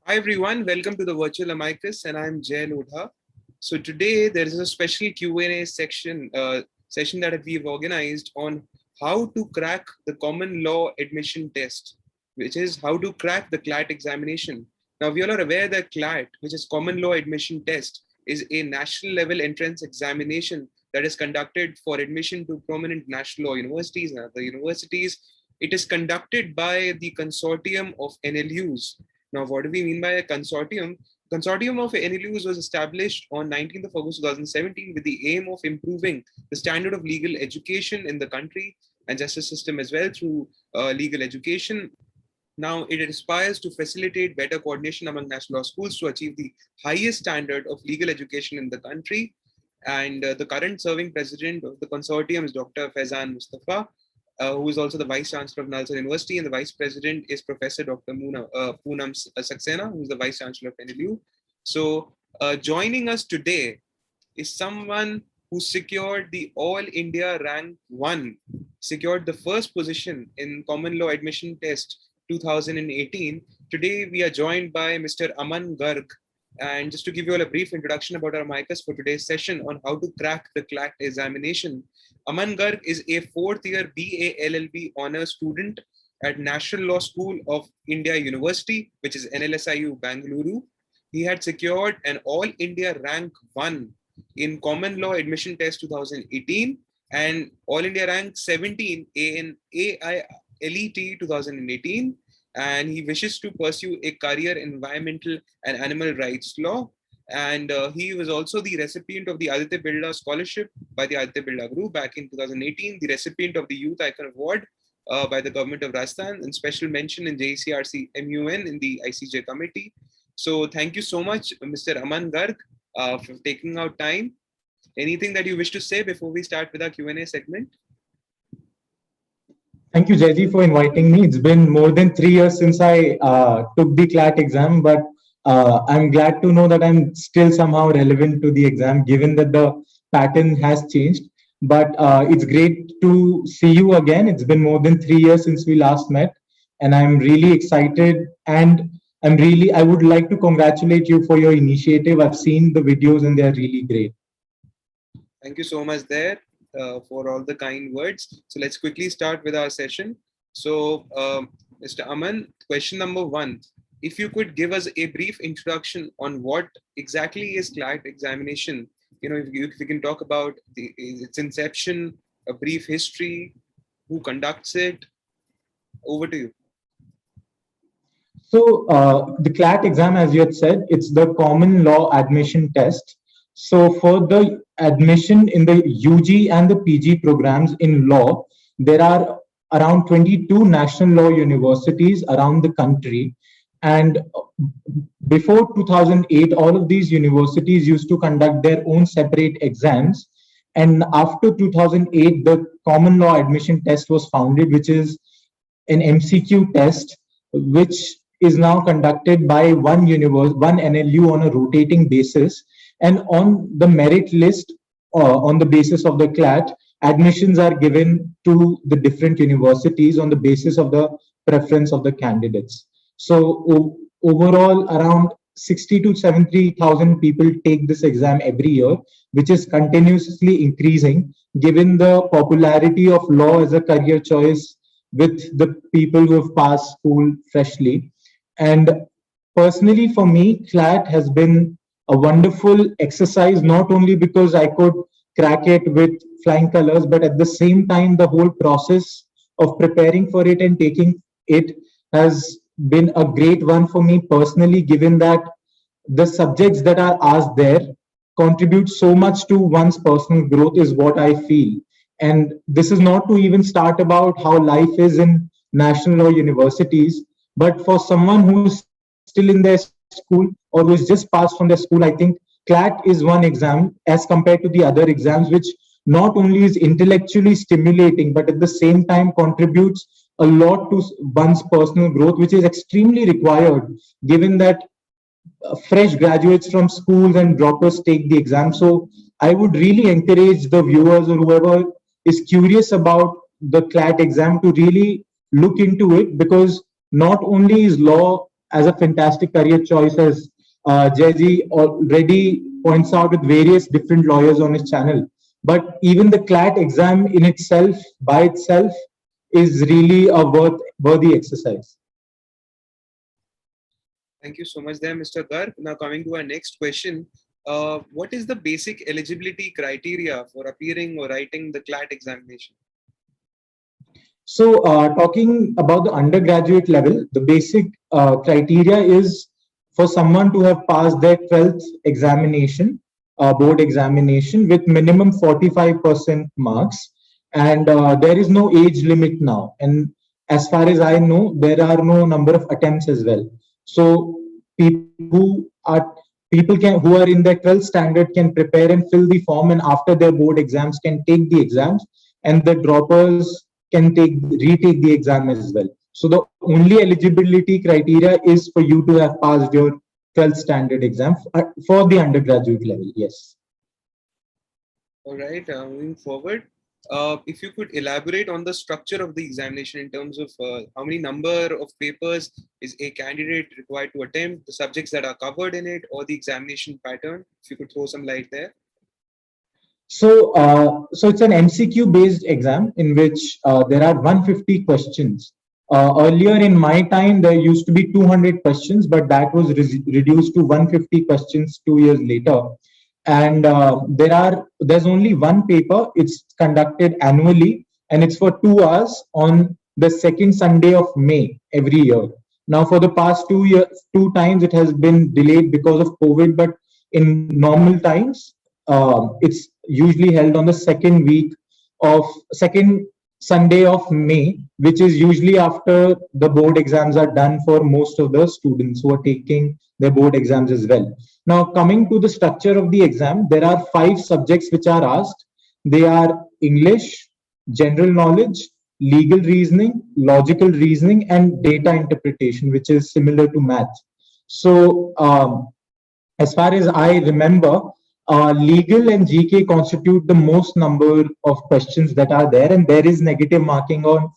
Hi everyone, welcome to the virtual AMICUS, and I'm Jay Lodha. So today there is a special Q&A session that we've organized on how to crack the common law admission test, which is how to crack the CLAT examination. Now we all are aware that CLAT, which is Common Law Admission Test, is a national level entrance examination that is conducted for admission to prominent national law universities and other universities. It is conducted by the consortium of NLUs. Now, what do we mean by a consortium? Consortium of NLUs was established on 19th of August 2017 with the aim of improving the standard of legal education in the country and justice system as well through legal education. Now, it aspires to facilitate better coordination among national law schools to achieve the highest standard of legal education in the country. And the current serving president of the consortium is Dr. Faizan Mustafa, who is also the Vice Chancellor of Nalsar University, and the Vice President is Professor Dr. Poonam Saxena, who is the Vice Chancellor of NLU. So joining us today is someone who secured the All India Rank 1, secured the first position in Common Law Admission Test 2018. Today we are joined by Mr. Aman Garg. And just to give you all a brief introduction about our AMICUS for today's session on how to crack the CLAT examination. Aman Garg is a fourth-year BA LLB honors student at National Law School of India University, which is NLSIU Bangalore. He had secured an All India Rank 1 in Common Law Admission Test 2018 and All India Rank 17 in A.I.R 2018. And he wishes to pursue a career in environmental and animal rights law. And he was also the recipient of the Aditya Birla Scholarship by the Aditya Birla Group back in 2018, the recipient of the Youth Icon Award by the government of Rajasthan, and special mention in JCRC MUN in the ICJ committee. So thank you so much, Mr. Aman Garg, for taking out time. Anything that you wish to say before we start with our Q&A segment? Thank you, Jayji, for inviting me. It's been more than 3 years since I took the CLAT exam, but I'm glad to know that I'm still somehow relevant to the exam, given that the pattern has changed. But it's great to see you again. It's been more than 3 years since we last met, and I'm really excited. And I would like to congratulate you for your initiative. I've seen the videos, and they're really great. Thank you so much there. For all the kind words. So let's quickly start with our session. So Mr. Aman, question number 1. If you could give us a brief introduction on what exactly is CLAT examination, if you can talk about its inception, a brief history, who conducts it, over to you. So the CLAT exam, as you had said, it's the common law admission test. So for the admission in the UG and the PG programs in law, there are around 22 national law universities around the country. And before 2008, all of these universities used to conduct their own separate exams. And after 2008, the common law admission test was founded, which is an MCQ test, which is now conducted by one NLU on a rotating basis. And on the merit list, on the basis of the CLAT, admissions are given to the different universities on the basis of the preference of the candidates. So overall, around 60 to 70,000 people take this exam every year, which is continuously increasing given the popularity of law as a career choice with the people who have passed school freshly. And personally, for me, CLAT has been a wonderful exercise, not only because I could crack it with flying colors, but at the same time, the whole process of preparing for it and taking it has been a great one for me personally, given that the subjects that are asked there contribute so much to one's personal growth is what I feel. And this is not to even start about how life is in national law universities, but for someone who's still in their school or who has just passed from their school, I think CLAT is one exam as compared to the other exams, which not only is intellectually stimulating, but at the same time contributes a lot to one's personal growth, which is extremely required, given that fresh graduates from schools and droppers take the exam. So I would really encourage the viewers or whoever is curious about the CLAT exam to really look into it, because not only is law as a fantastic career choice, as Jayji already points out with various different lawyers on his channel, but even the CLAT exam in itself, by itself, is really a worthy exercise. Thank you so much there, Mr. Garg. Now coming to our next question. What is the basic eligibility criteria for appearing or writing the CLAT examination? So, talking about the undergraduate level, the basic criteria is for someone to have passed their 12th examination, board examination, with minimum 45% marks. And there is no age limit now. And as far as I know, there are no number of attempts as well. So, people who are in their 12th standard can prepare and fill the form, and after their board exams can take the exams, and the droppers can retake the exam as well. So the only eligibility criteria is for you to have passed your 12th standard exam for the undergraduate level. Yes. All right, moving forward. If you could elaborate on the structure of the examination in terms of how many number of papers is a candidate required to attempt, the subjects that are covered in it, or the examination pattern, if you could throw some light there. So it's an MCQ based exam in which there are 150 questions. Earlier in my time, there used to be 200 questions, but that was reduced to 150 questions 2 years later. And there's only one paper. It's conducted annually, and it's for 2 hours on the second Sunday of May every year. Now, for the past 2 years, two times it has been delayed because of COVID, but in normal times, it's usually held on the second Sunday of May, which is usually after the board exams are done for most of the students who are taking their board exams as well. Now, coming to the structure of the exam, there are 5 subjects which are asked. They are English, general knowledge, legal reasoning, logical reasoning, and data interpretation, which is similar to math. So, as far as I remember, legal and GK constitute the most number of questions that are there, and there is negative marking on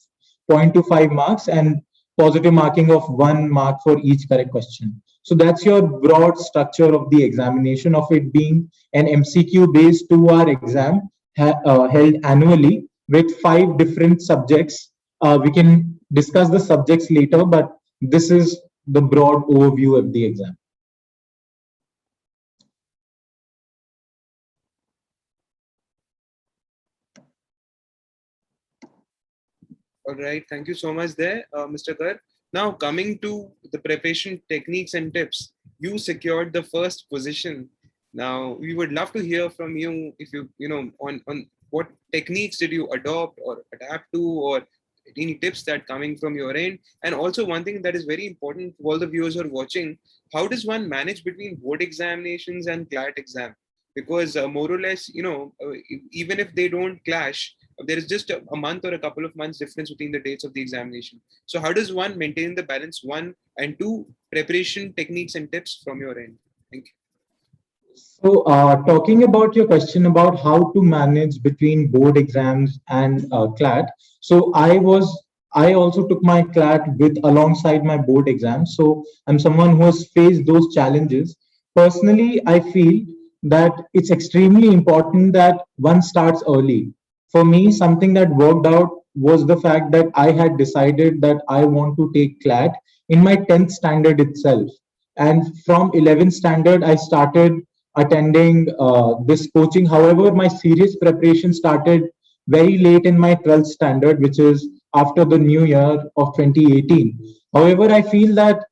0.25 marks and positive marking of 1 mark for each correct question. So that's your broad structure of the examination, of it being an MCQ based 2-hour exam held annually with 5 different subjects. We can discuss the subjects later, but this is the broad overview of the exam. All right, thank you so much there, Mr. Garg. Now coming to the preparation techniques and tips, you secured the first position. Now we would love to hear from you if on what techniques did you adopt or adapt to, or any tips that coming from your end. And also one thing that is very important to all the viewers who are watching, how does one manage between board examinations and CLAT exam? Because more or less, even if they don't clash, there is just a month or a couple of months difference between the dates of the examination. So how does one maintain the balance, one, and two, preparation techniques and tips from your end? Thank you. So, talking about your question about how to manage between board exams and CLAT. So, I also took my CLAT with alongside my board exam. So, I'm someone who has faced those challenges. Personally, I feel that it's extremely important that one starts early. For me, something that worked out was the fact that I had decided that I want to take CLAT in my 10th standard itself. And from 11th standard, I started attending this coaching. However, my serious preparation started very late in my 12th standard, which is after the new year of 2018. However, I feel that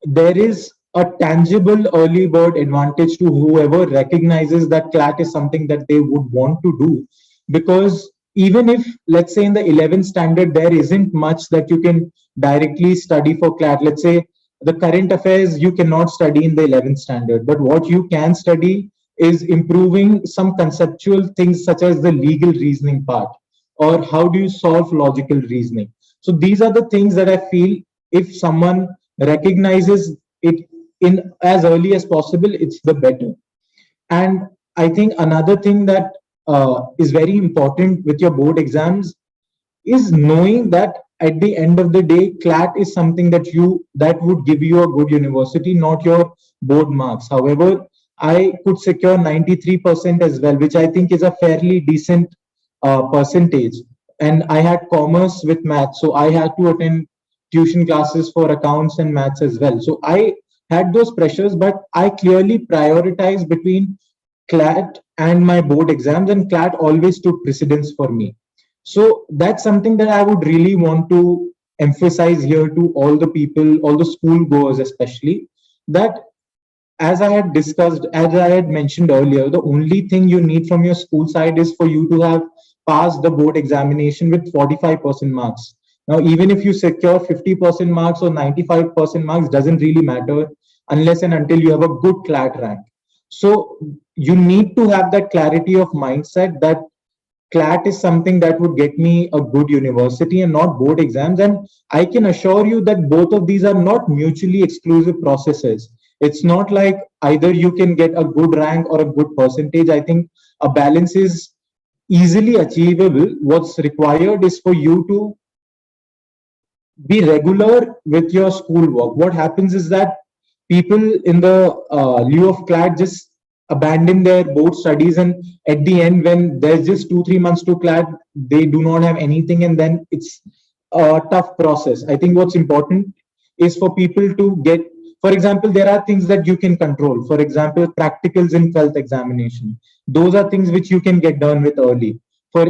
there is a tangible early bird advantage to whoever recognizes that CLAT is something that they would want to do. Because even if, let's say, in the 11th standard, there isn't much that you can directly study for CLAT. Let's say the current affairs you cannot study in the 11th standard, but what you can study is improving some conceptual things such as the legal reasoning part, or how do you solve logical reasoning. So these are the things that I feel, if someone recognizes it in as early as possible, it's the better. And I think another thing that is very important with your board exams is knowing that at the end of the day, CLAT is something that would give you a good university, not your board marks. However, I could secure 93% as well, which I think is a fairly decent percentage. And I had commerce with math, so I had to attend tuition classes for accounts and maths as well. So I had those pressures, but I clearly prioritized between CLAT and my board exams, and CLAT always took precedence for me. So that's something that I would really want to emphasize here to all the people, all the school goers especially, that as I had discussed, as I had mentioned earlier, the only thing you need from your school side is for you to have passed the board examination with 45% marks. Now, even if you secure 50% marks or 95% marks, doesn't really matter unless and until you have a good CLAT rank. So you need to have that clarity of mindset that CLAT is something that would get me a good university and not board exams. And I can assure you that both of these are not mutually exclusive processes. It's not like either you can get a good rank or a good percentage. I think a balance is easily achievable. What's required is for you to be regular with your schoolwork. What happens is that people in the lieu of CLAT just abandon their board studies, and at the end, when there's just 2 3 months to CLAT, they do not have anything, and then it's a tough process. I think what's important is for people to get, for example, there are things that you can control. For example, practicals in 12th examination. Those are things which you can get done with early. For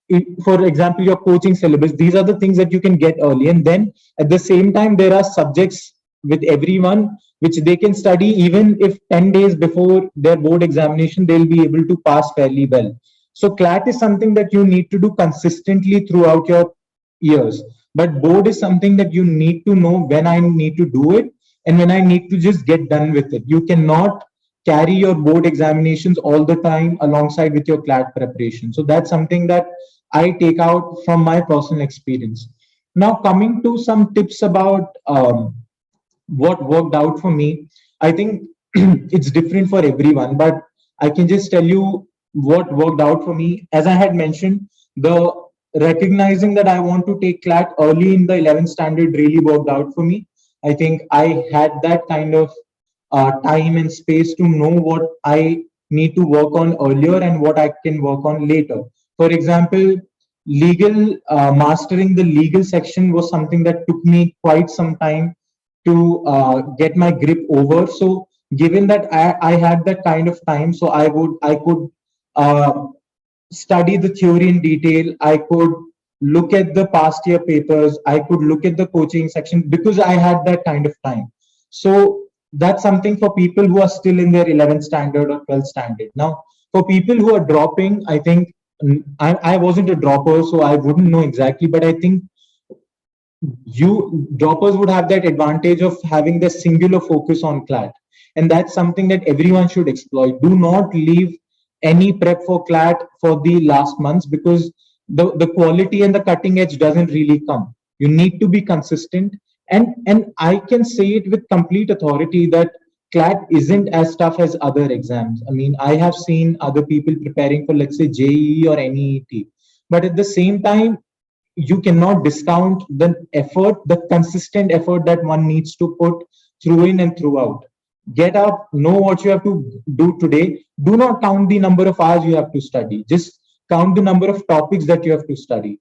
example, your coaching syllabus, these are the things that you can get early, and then at the same time there are subjects with everyone which they can study even if 10 days before their board examination they'll be able to pass fairly well. So CLAT is something that you need to do consistently throughout your years, but board is something that you need to know when I need to do it and when I need to just get done with it. You cannot carry your board examinations all the time alongside with your CLAT preparation. So that's something that I take out from my personal experience. Now, coming to some tips about what worked out for me, I think it's different for everyone, but I can just tell you what worked out for me. As I had mentioned, the recognizing that I want to take CLAT early in the 11th standard really worked out for me. I think I had that kind of time and space to know what I need to work on earlier and what I can work on later. For example, mastering the legal section was something that took me quite some time to get my grip over. So given that I had that kind of time, so I could uh, study the theory in detail. I could look at the past year papers. I could look at the coaching section because I had that kind of time. So that's something for people who are still in their 11th standard or 12th standard. Now, for people who are dropping, I think I wasn't a dropper, so I wouldn't know exactly, but I think you droppers would have that advantage of having the singular focus on CLAT, and that's something that everyone should exploit. Do not leave any prep for CLAT for the last months, because the quality and the cutting edge doesn't really come. You need to be consistent, and I can say it with complete authority that CLAT isn't as tough as other exams. I mean, I have seen other people preparing for, let's say, JEE or NEET, but at the same time you cannot discount the effort, the consistent effort that one needs to put through in and throughout. Get up, know what you have to do today. Do not count the number of hours you have to study. Just count the number of topics that you have to study.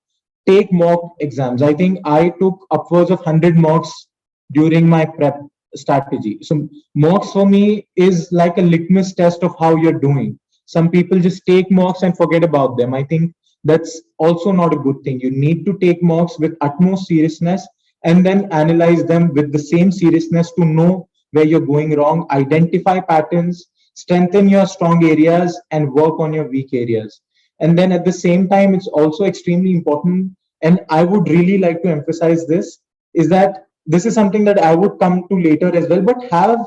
Take mock exams. I think I took upwards of 100 mocks during my prep strategy. So mocks for me is like a litmus test of how you're doing. Some people just take mocks and forget about them. I think that's also not a good thing. You need to take mocks with utmost seriousness and then analyze them with the same seriousness to know where you're going wrong, identify patterns, strengthen your strong areas, and work on your weak areas. And then at the same time, it's also extremely important, and I would really like to emphasize this, is that this is something that I would come to later as well, but have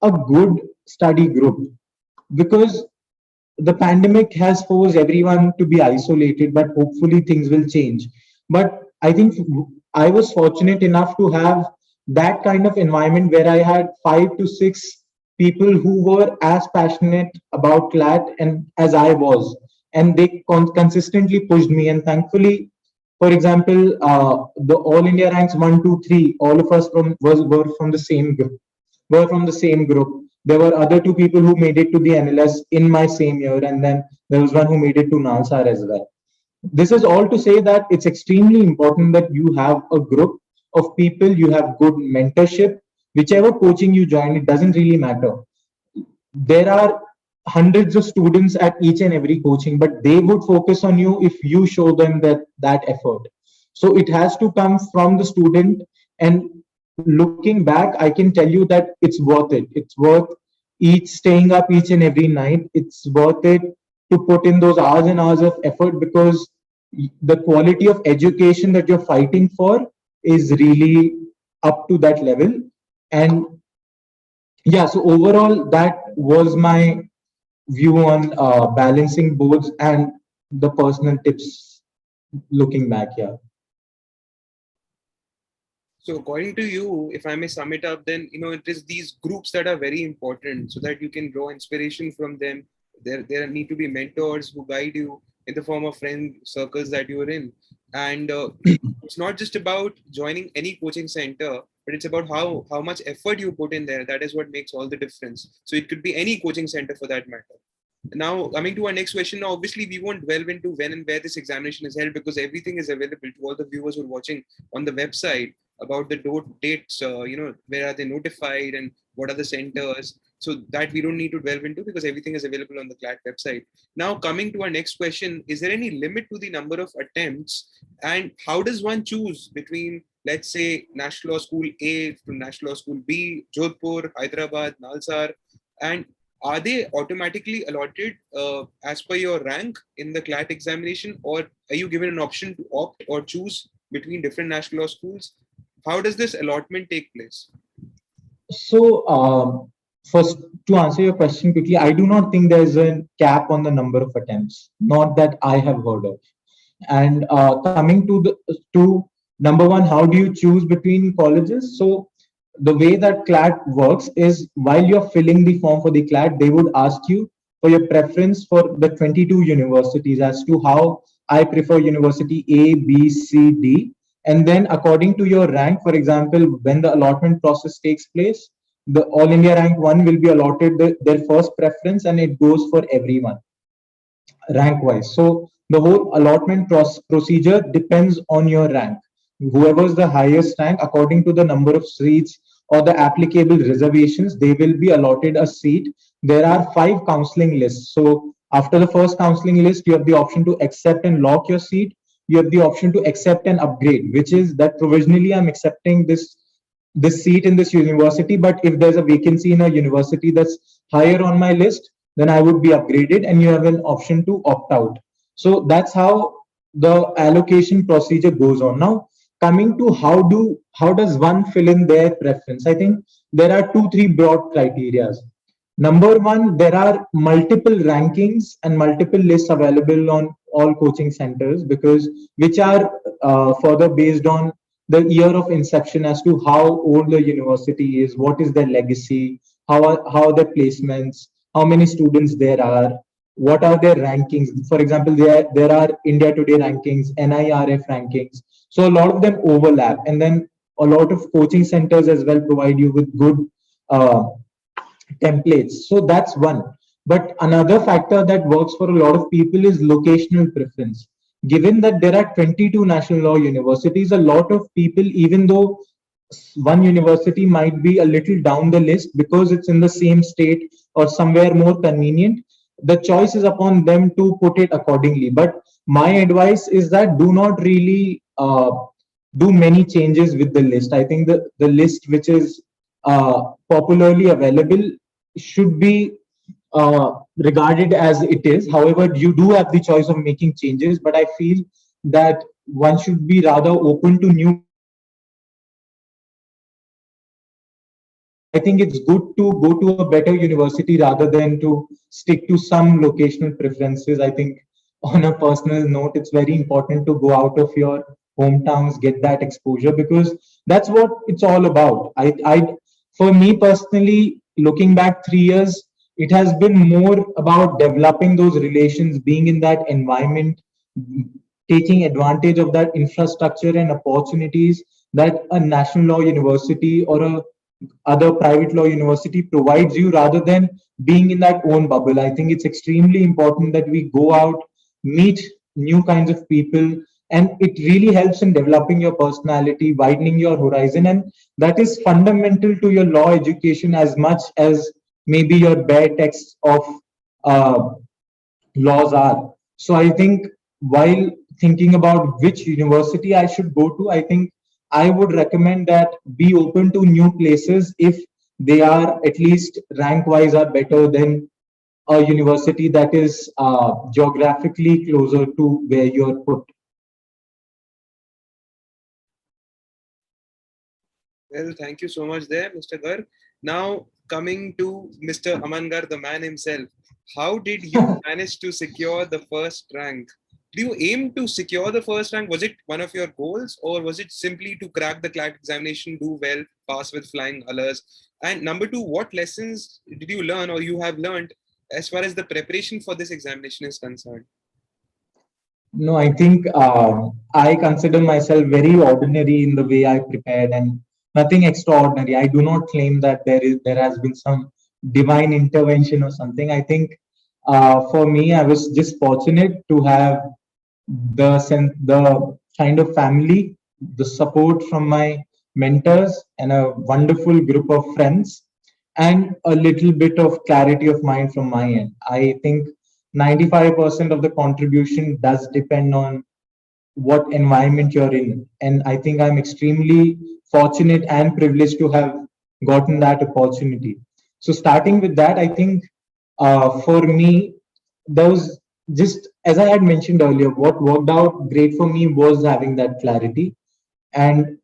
a good study group, because the pandemic has forced everyone to be isolated, but hopefully things will change. But I think I was fortunate enough to have that kind of environment where I had 5 to 6 people who were as passionate about CLAT and as I was, and they consistently pushed me. And thankfully, For example, the All India ranks 1, 2, 3. All of us were from the same group. Were from the same group. There were other two people who made it to the NLS in my same year, and then there was one who made it to Nalsar as well. This is all to say that it's extremely important that you have a group of people, you have good mentorship. Whichever coaching you join, it doesn't really matter. There are hundreds of students at each and every coaching, but they would focus on you if you show them that effort. So it has to come from the student. And looking back, I can tell you that it's worth it. It's worth each staying up each and every night. It's worth it to put in those hours and hours of effort, because the quality of education that you're fighting for is really up to that level. And yeah, so overall, that was my view on balancing boards and the personal tips looking back. Yeah. So according to you, if I may sum it up, then it is these groups that are very important so that you can draw inspiration from them. There need to be mentors who guide you in the form of friend circles that you are in. And it's not just about joining any coaching center, but it's about how much effort you put in there. That is what makes all the difference. So it could be any coaching center for that matter. Now, coming to our next question, now obviously we won't delve into when and where this examination is held because everything is available to all the viewers who are watching on the website about the dates, where are they notified and what are the centers. So that we don't need to delve into because everything is available on the CLAT website. Now, coming to our next question, is there any limit to the number of attempts and how does one choose between, let's say, National Law School A to National Law School B, Jodhpur, Hyderabad, Nalsar, and are they automatically allotted as per your rank in the CLAT examination, or are you given an option to opt or choose between different national law schools? How does this allotment take place? So, first, to answer your question quickly, I do not think there is a cap on the number of attempts, not that I have heard of. And coming to number one, how do you choose between colleges? So the way that CLAT works is while you're filling the form for the CLAT, they would ask you for your preference for the 22 universities as to how I prefer university A, B, C, D. And then according to your rank, for example, when the allotment process takes place, the All India rank 1 will be allotted their first preference, and it goes for everyone rank wise. So the whole allotment procedure depends on your rank. Whoever's the highest rank, according to the number of seats or the applicable reservations, they will be allotted a seat. There are 5 counseling lists. So after the first counseling list, you have the option to accept and lock your seat. You have the option to accept and upgrade, which is that provisionally I'm accepting this seat in this university, but if there's a vacancy in a university that's higher on my list, then I would be upgraded, and you have an option to opt out. So that's how the allocation procedure goes on. Now, coming to how does one fill in their preference? I think there are 2 3 broad criterias. Number one, there are multiple rankings and multiple lists available on all coaching centers, because which are further based on the year of inception as to how old the university is, what is their legacy, how their placements, how many students there are, what are their rankings. For example, there are India Today rankings, NIRF rankings. So a lot of them overlap, and then a lot of coaching centers as well provide you with good uh, templates. So that's one. But another factor that works for a lot of people is locational preference. Given that there are 22 national law universities, a lot of people, even though one university might be a little down the list because it's in the same state or somewhere more convenient, the choice is upon them to put it accordingly. But my advice is that do not really do many changes with the list. I think the list which is popularly available should be regarded as it is. However, you do have the choice of making changes, but I feel that one should be rather open to new possibilities. I think it's good to go to a better university rather than to stick to some locational preferences. I think on a personal note, it's very important to go out of your hometowns, get that exposure, because that's what it's all about. For me personally, looking back 3 years, it has been more about developing those relations, being in that environment, taking advantage of that infrastructure and opportunities that a national law university or a other private law university provides you, rather than being in that own bubble. I think it's extremely important that we go out, meet new kinds of people, and it really helps in developing your personality, widening your horizon, and that is fundamental to your law education as much as maybe your bare text of uh, laws are. So I think while thinking about which university I should go to, I think I would recommend that be open to new places if they are at least rank wise are better than a university that is geographically closer to where you're put. Well, thank you so much there, Mr. Garg. Now, coming to Mr. Aman Garg, the man himself, how did you manage to secure the first rank? Do you aim to secure the first rank? Was it one of your goals, or was it simply to crack the CLAT examination, do well, pass with flying colors? And number two, what lessons did you learn or you have learned as far as the preparation for this examination is concerned? No, I think I consider myself very ordinary in the way I prepared, and nothing extraordinary. I do not claim that there has been some divine intervention or something. I think for me, I was just fortunate to have the kind of family, the support from my mentors, and a wonderful group of friends, and a little bit of clarity of mind from my end. I think 95% of the contribution does depend on what environment you're in. And I think I'm extremely fortunate and privileged to have gotten that opportunity. So, starting with that, I think for me, there was just as I had mentioned earlier, what worked out great for me was having that clarity. And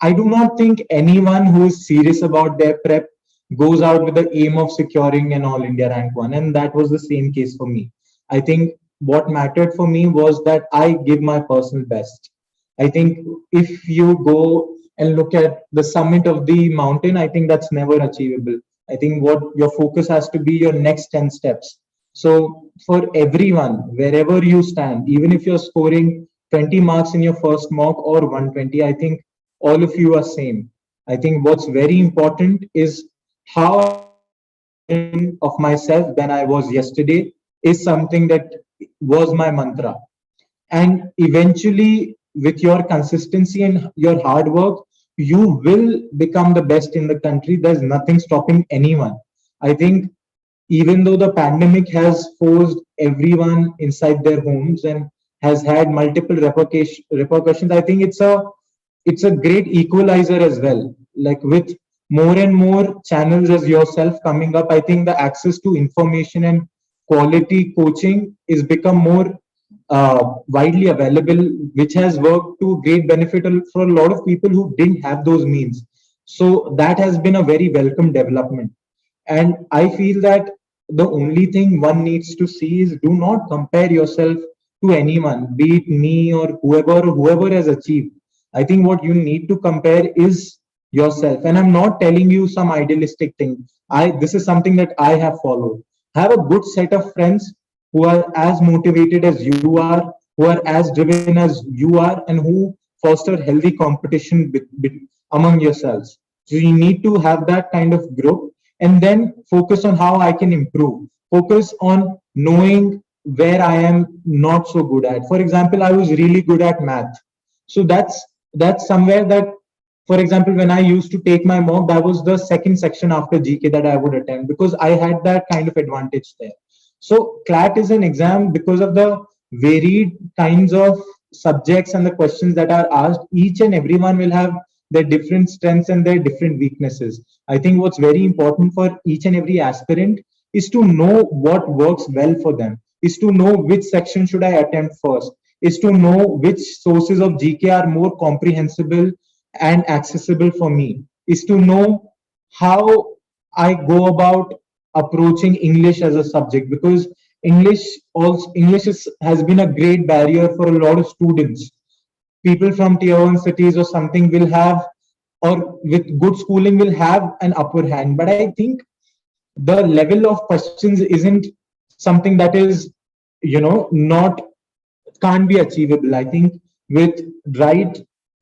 I do not think anyone who is serious about their prep goes out with the aim of securing an All India rank one. And that was the same case for me. I think what mattered for me was that I give my personal best. I think if you go and look at the summit of the mountain, I think that's never achievable. I think what your focus has to be your next 10 steps. So for everyone, wherever you stand, even if you're scoring 20 marks in your first mock or 120, I think all of you are same. I think what's very important is how I become a better version of myself than I was yesterday is something that was my mantra. And eventually, with your consistency and your hard work, you will become the best in the country. There's nothing stopping anyone. I think even though the pandemic has forced everyone inside their homes and has had multiple repercussions, I think it's a great equalizer as well. Like with more and more channels as yourself coming up, I think the access to information and quality coaching is become more widely available, which has worked to great benefit for a lot of people who didn't have those means. So that has been a very welcome development. And I feel that the only thing one needs to see is do not compare yourself to anyone, be it me or whoever has achieved. I think what you need to compare is yourself. And I'm not telling you some idealistic thing. This is something that I have followed. Have a good set of friends who are as motivated as you are, who are as driven as you are, and who foster healthy competition among yourselves. So you need to have that kind of group and then focus on how I can improve. Focus on knowing where I am not so good at. For example, I was really good at math. So that's somewhere that, for example, when I used to take my mock, that was the second section after GK that I would attempt because I had that kind of advantage there. So CLAT is an exam because of the varied kinds of subjects and the questions that are asked. Each and everyone will have their different strengths and their different weaknesses. I think what's very important for each and every aspirant is to know what works well for them, is to know which section should I attempt first, is to know which sources of GK are more comprehensible and accessible for me, is to know how I go about approaching English as a subject, because has been a great barrier for a lot of students. People from tier one cities or something will have, or with good schooling will have an upper hand. But I think the level of questions isn't something that is, not can't be achievable. I think with right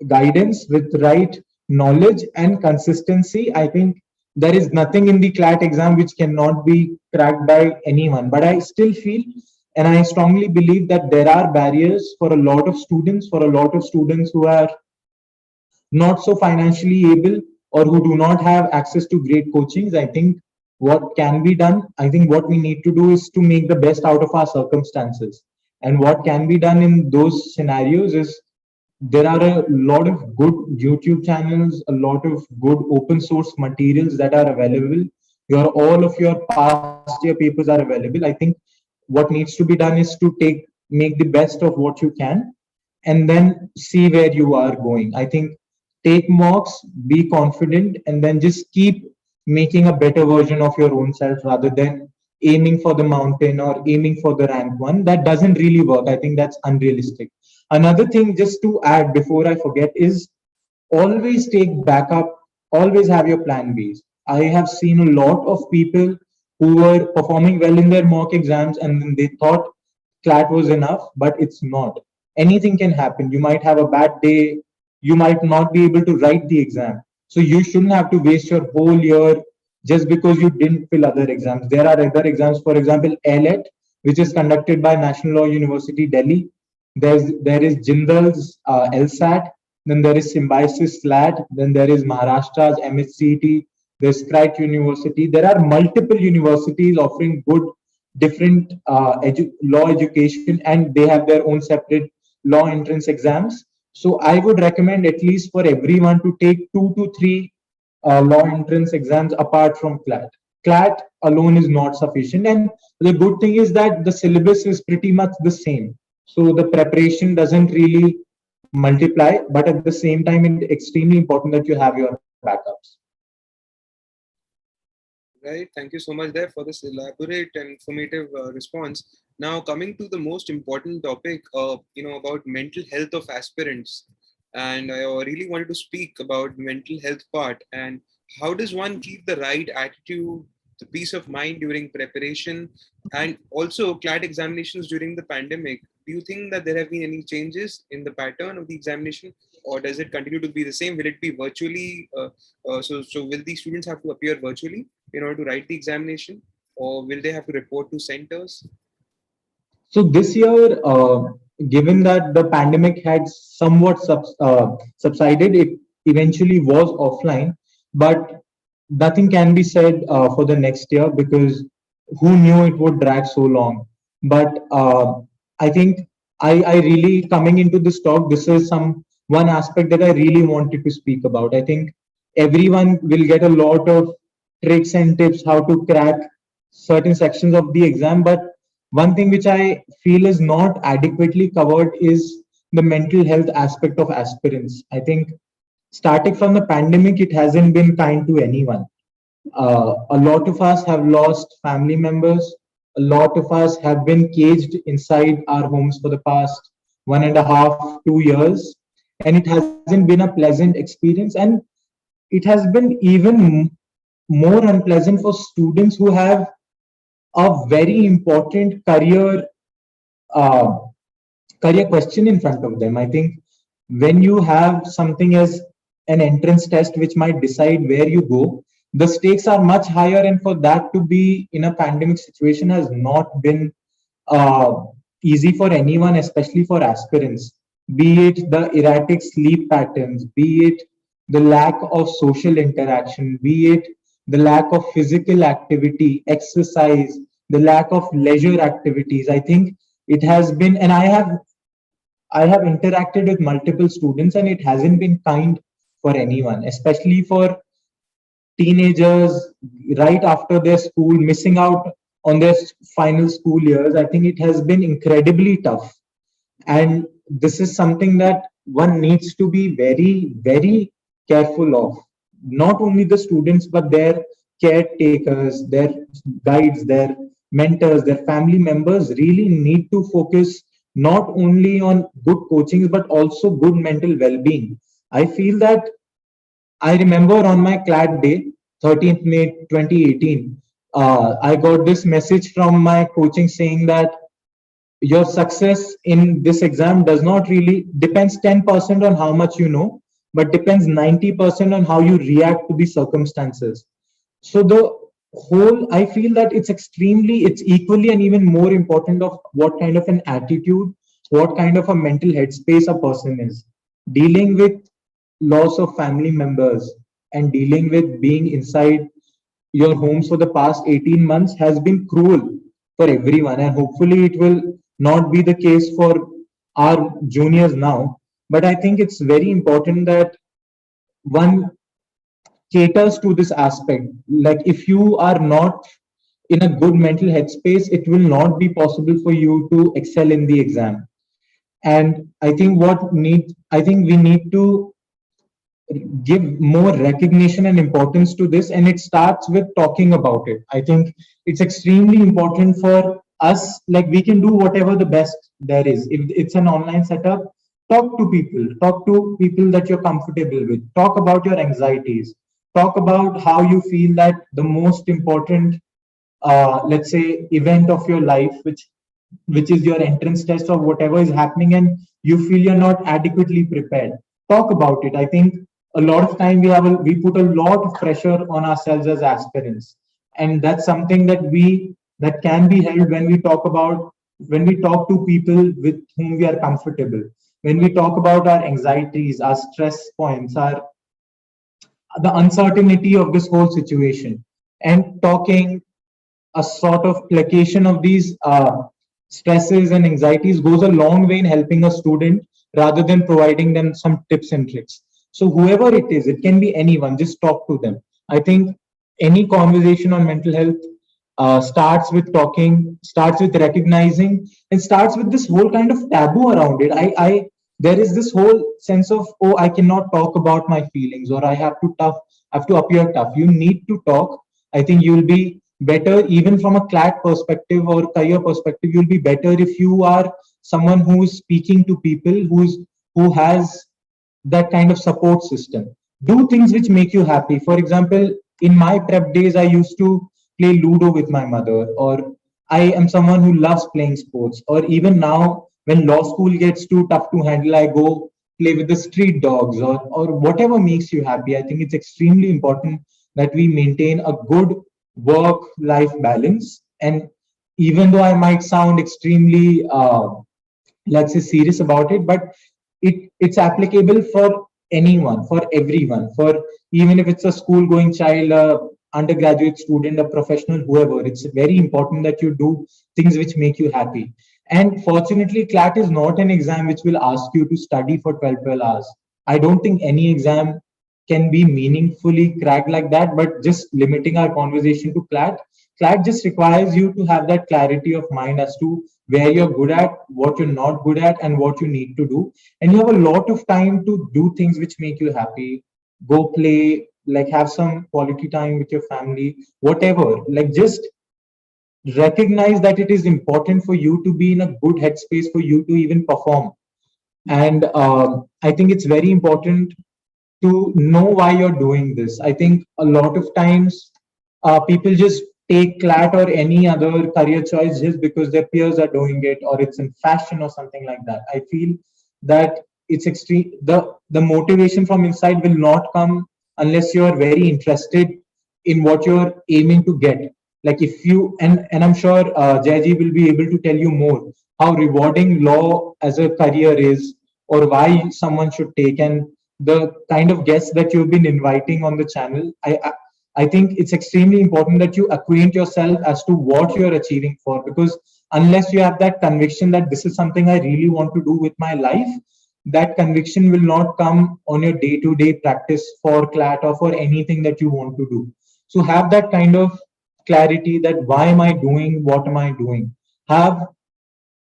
guidance, with right knowledge and consistency, I think there is nothing in the CLAT exam which cannot be cracked by anyone. But I still feel and I strongly believe that there are barriers for a lot of students, who are not so financially able or who do not have access to great coachings. I think what can be done, I think what we need to do is to make the best out of our circumstances. And what can be done in those scenarios is there are a lot of good YouTube channels, a lot of good open source materials that are available. All of your past year papers are available. I think what needs to be done is to make the best of what you can and then see where you are going. I think take mocks, be confident, and then just keep making a better version of your own self rather than aiming for the mountain or aiming for the rank one. That doesn't really work. I think that's unrealistic. Another thing, just to add before I forget, is always take backup, always have your plan Bs. I have seen a lot of people who were performing well in their mock exams and then they thought CLAT was enough, but it's not. Anything can happen. You might have a bad day, you might not be able to write the exam. So you shouldn't have to waste your whole year just because you didn't fill other exams. There are other exams, for example, ALET, which is conducted by National Law University, Delhi. There is Jindal's LSAT, then there is Symbiosis SLAT, then there is Maharashtra's MHCT, there's CRITE University. There are multiple universities offering good different law education, and they have their own separate law entrance exams. So I would recommend at least for everyone to take 2 to 3 law entrance exams apart from CLAT. CLAT alone is not sufficient, and the good thing is that the syllabus is pretty much the same. So the preparation doesn't really multiply, but at the same time, it's extremely important that you have your backups. Right. Thank you so much there for this elaborate and informative response. Now, coming to the most important topic, about mental health of aspirants, and I really wanted to speak about mental health part and how does one keep the right attitude, the peace of mind during preparation, and also CLAT examinations during the pandemic. Do you think that there have been any changes in the pattern of the examination, or does it continue to be the same? Will it be virtually? So will the students have to appear virtually in order to write the examination, or will they have to report to centers? So this year, given that the pandemic had somewhat subsided, it eventually was offline. But nothing can be said for the next year because who knew it would drag so long? But I think I really coming into this talk, this is one aspect that I really wanted to speak about. I think everyone will get a lot of tricks and tips how to crack certain sections of the exam, but one thing which I feel is not adequately covered is the mental health aspect of aspirants. I think starting from the pandemic, it hasn't been kind to anyone. A lot of us have lost family members. A lot of us have been caged inside our homes for the past 1.5, 2 years. And it hasn't been a pleasant experience. And it has been even more unpleasant for students who have a very important uh, career question in front of them. I think when you have something as an entrance test which might decide where you go, the stakes are much higher, and for that to be in a pandemic situation has not been uh, easy for anyone, especially for aspirants. Be it the erratic sleep patterns, be it the lack of social interaction, be it the lack of physical activity, exercise, the lack of leisure activities. I think it has been, and I have interacted with multiple students, and it hasn't been kind for anyone, especially for teenagers right after their school, missing out on their final school years. I think it has been incredibly tough. And this is something that one needs to be very, very careful of. Not only the students, but their caretakers, their guides, their mentors, their family members really need to focus not only on good coachings, but also good mental well being. I feel that I remember on my CLAT day, 13th May 2018, I got this message from my coaching saying that your success in this exam does not really depends 10% on how much you know, but depends 90% on how you react to the circumstances. So the whole, I feel that it's equally and even more important of what kind of an attitude, what kind of a mental headspace a person is. Dealing with loss of family members and dealing with being inside your homes for the past 18 months has been cruel for everyone, and hopefully it will not be the case for our juniors now. But I think it's very important that one caters to this aspect. Like, if you are not in a good mental headspace, it will not be possible for you to excel in the exam. And I think we need to give more recognition and importance to this, and it starts with talking about it. I think it's extremely important for us. Like, we can do whatever the best there is. If it's an online setup, talk to people that you're comfortable with, talk about your anxieties, talk about how you feel that the most important, let's say, event of your life, which is your entrance test or whatever is happening, and you feel you're not adequately prepared. Talk about it. I think a lot of time we put a lot of pressure on ourselves as aspirants, and that's something that can be held when we talk to people with whom we are comfortable, when we talk about our anxieties, our stress points, our the uncertainty of this whole situation, and talking a sort of placation of these stresses and anxieties goes a long way in helping a student rather than providing them some tips and tricks. So whoever it is, it can be anyone, just talk to them. I think any conversation on mental health starts with talking, starts with recognizing, and starts with this whole kind of taboo around it. There is this whole sense of, oh, I cannot talk about my feelings, or I have to appear tough. You need to talk. I think you'll be better, even from a CLAT perspective or career perspective. You'll be better if you are someone who is speaking to people, who has that kind of support system. Do things which make you happy. For example, in my prep days, I used to play Ludo with my mother, or I am someone who loves playing sports. Or even now, when law school gets too tough to handle, I go play with the street dogs, or whatever makes you happy. I think it's extremely important that we maintain a good work life balance. And even though I might sound extremely let's say serious about it, but it's applicable for anyone, for everyone, for even if it's a school going child, a undergraduate student, a professional, whoever. It's very important that you do things which make you happy. And fortunately, CLAT is not an exam which will ask you to study for 12 hours. I don't think any exam can be meaningfully cracked like that. But just limiting our conversation to CLAT just requires you to have that clarity of mind as to where you're good at, what you're not good at, and what you need to do. And you have a lot of time to do things which make you happy. Go play, like have some quality time with your family, whatever. Like, just recognize that it is important for you to be in a good headspace for you to even perform. And I think it's very important to know why you're doing this. I think a lot of times people just take CLAT or any other career choice just because their peers are doing it, or it's in fashion or something like that. I feel that it's extreme. The motivation from inside will not come unless you're very interested in what you're aiming to get. Like, if you and I'm sure Jayaji will be able to tell you more how rewarding law as a career is, or why someone should take, and the kind of guests that you've been inviting on the channel. I think it's extremely important that you acquaint yourself as to what you're achieving for, because unless you have that conviction that this is something I really want to do with my life, that conviction will not come on your day-to-day practice for CLAT or for anything that you want to do. So have that kind of clarity that why am I doing, what am I doing? Have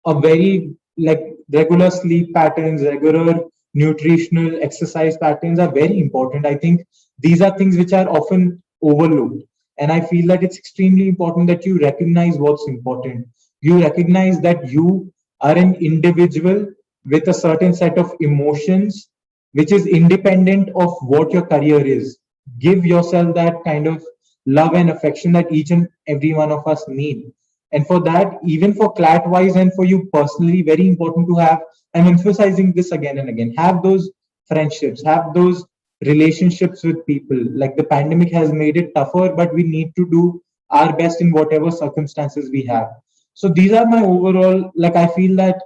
a very, like, regular sleep patterns, regular nutritional exercise patterns are very important. I think these are things which are often overlooked. And I feel that it's extremely important that you recognize what's important. You recognize that you are an individual with a certain set of emotions, which is independent of what your career is. Give yourself that kind of love and affection that each and every one of us need. And for that, even for CLAT wise and for you personally, very important to have, I'm emphasizing this again and again, have those friendships, have those relationships with people. Like the pandemic has made it tougher, but we need to do our best in whatever circumstances we have. So these are my overall, like I feel that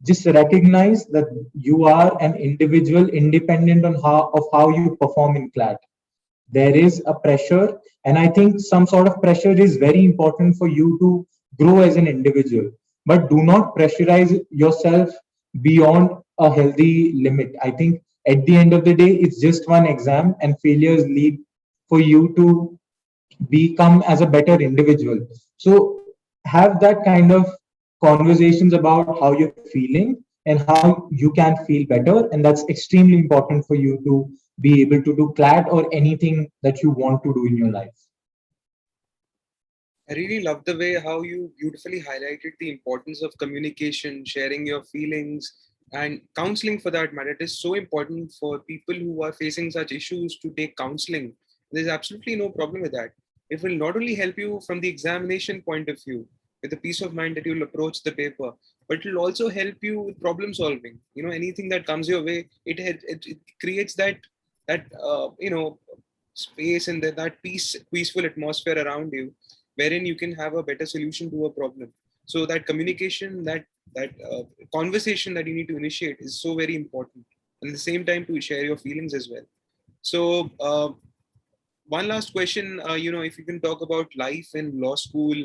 just recognize that you are an individual independent on how you perform in CLAT. There is a pressure, and I think some sort of pressure is very important for you to grow as an individual, but do not pressurize yourself beyond a healthy limit. I think at the end of the day it's just one exam, and failures lead for you to become as a better individual. So have that kind of conversations about how you're feeling and how you can feel better, and that's extremely important for you to be able to do CLAT or anything that you want to do in your life. I really love the way how you beautifully highlighted the importance of communication, sharing your feelings, and counseling for that matter. It is so important for people who are facing such issues to take counseling. There's absolutely no problem with that. It will not only help you from the examination point of view, with the peace of mind that you'll approach the paper, but it will also help you with problem solving. You know, anything that comes your way, it creates that space and that peaceful atmosphere around you, wherein you can have a better solution to a problem. So that communication, that conversation that you need to initiate is so very important, and at the same time to share your feelings as well. So one last question, if you can talk about life in law school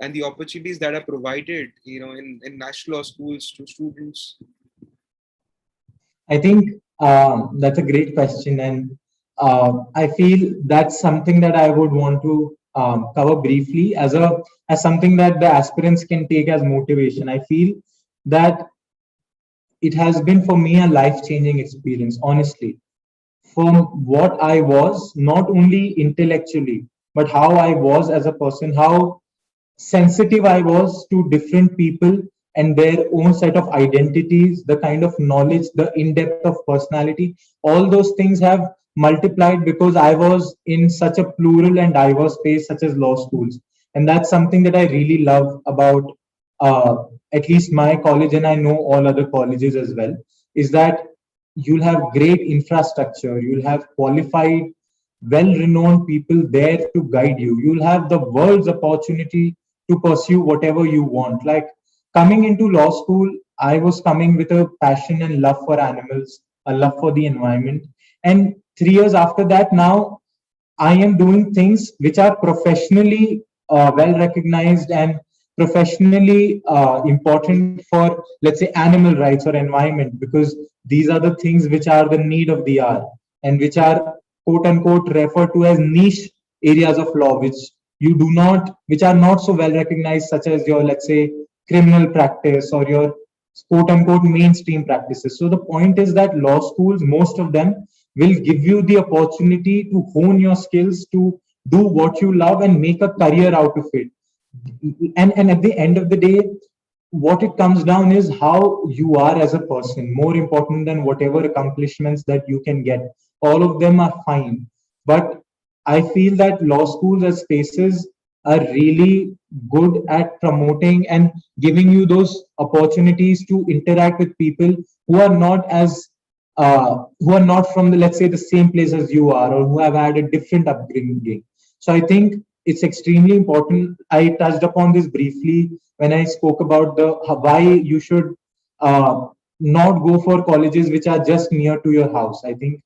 and the opportunities that are provided, in national law schools to students. I think that's a great question, and I feel that's something that I would want to cover briefly as something that the aspirants can take as motivation. I feel that it has been for me a life-changing experience, honestly. From what I was, not only intellectually, but how I was as a person, how sensitive I was to different people and their own set of identities, the kind of knowledge, the in depth of personality, all those things have multiplied because I was in such a plural and diverse space, such as law schools. And that's something that I really love about uh, at least my college, and I know all other colleges as well, is that you'll have great infrastructure, you'll have qualified, well renowned people there to guide you. You'll have the world's opportunity to pursue whatever you want. Like coming into law school, I was coming with a passion and love for animals, a love for the environment. And 3 years after that, now I am doing things which are professionally well recognized and professionally important for, let's say, animal rights or environment, because these are the things which are the need of the hour and which are quote unquote referred to as niche areas of law, which are not so well recognized, such as your, let's say, criminal practice or your quote unquote mainstream practices. So the point is that law schools, most of them, will give you the opportunity to hone your skills, to do what you love and make a career out of it. And at the end of the day, what it comes down is how you are as a person, more important than whatever accomplishments that you can get. All of them are fine, but I feel that law schools as spaces are really good at promoting and giving you those opportunities to interact with people who are not as who are not from the, let's say, the same place as you are, or who have had a different upbringing. So I think it's extremely important. I touched upon this briefly when I spoke about the why you should uh, not go for colleges which are just near to your house. I think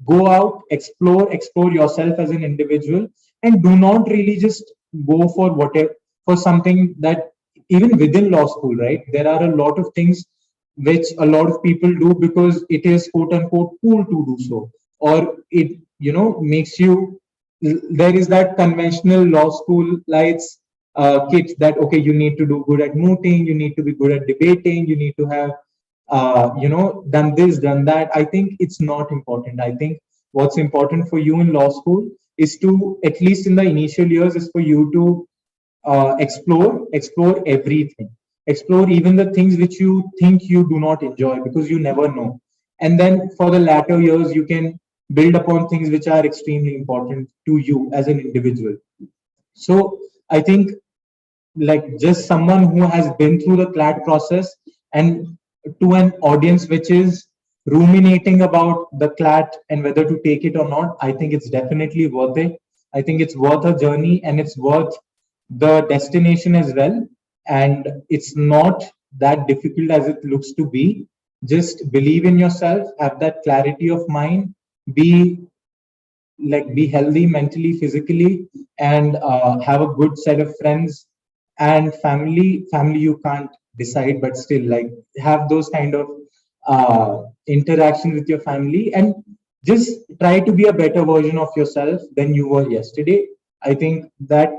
go out, explore yourself as an individual, and do not really just go for whatever, for something that, even within law school, right? There are a lot of things which a lot of people do because it is quote unquote cool to do so, or it makes you, there is that conventional law school lights kit that, okay, you need to do good at mooting, you need to be good at debating, you need to have done this, done that. I think it's not important. I think what's important for you in law school is to, at least in the initial years, is for you to explore everything, explore even the things which you think you do not enjoy, because you never know. And then for the latter years you can build upon things which are extremely important to you as an individual. So I think like just someone who has been through the CLAT process, and to an audience which is ruminating about the CLAT and whether to take it or not, I think it's definitely worth it. I think it's worth a journey, and it's worth the destination as well. And it's not that difficult as it looks to be. Just believe in yourself, have that clarity of mind, be be healthy mentally, physically, and have a good set of friends and family you can't decide, but still like have those kind of interaction with your family, and just try to be a better version of yourself than you were yesterday. I think that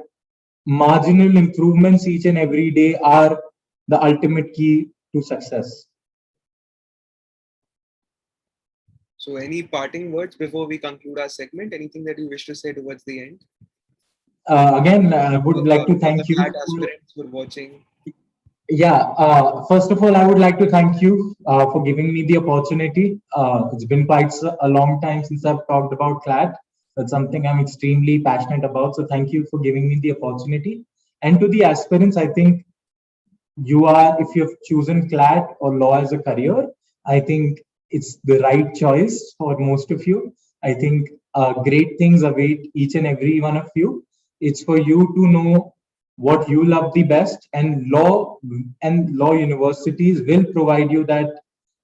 marginal improvements each and every day are the ultimate key to success. So any parting words before we conclude our segment? Anything that you wish to say towards the end? Again, I would like to For the thank you CLAT for, aspirants who are watching. yeah, first of all, I would like to thank you for giving me the opportunity. It's been quite a long time since I've talked about CLAT. That's something I'm extremely passionate about. So thank you for giving me the opportunity. And to the aspirants, I think you are, if you've chosen CLAT or law as a career, I think it's the right choice for most of you. I think great things await each and every one of you. It's for you to know what you love the best, and law universities will provide you that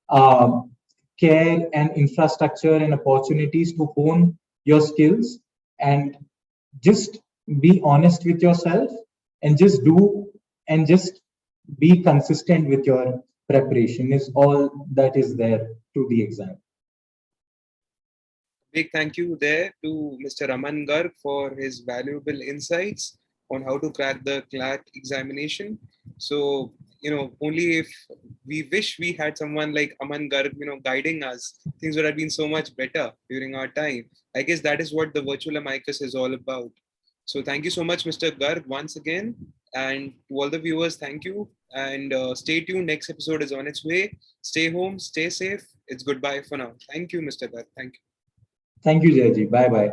uh, care and infrastructure and opportunities to hone your skills, and just be honest with yourself, and just be consistent with your preparation is all that is there to the exam. Big thank you there to Mr. Aman Garg for his valuable insights on how to crack the CLAT examination. So, only if we wish we had someone like Aman Garg, guiding us, things would have been so much better during our time. I guess that is what the virtual amicus is all about. So, thank you so much, Mr. Garg, once again. And to all the viewers, thank you. And stay tuned. Next episode is on its way. Stay home, stay safe. It's goodbye for now. Thank you, Mr. Garg. Thank you. Thank you, Jayaji. Bye bye.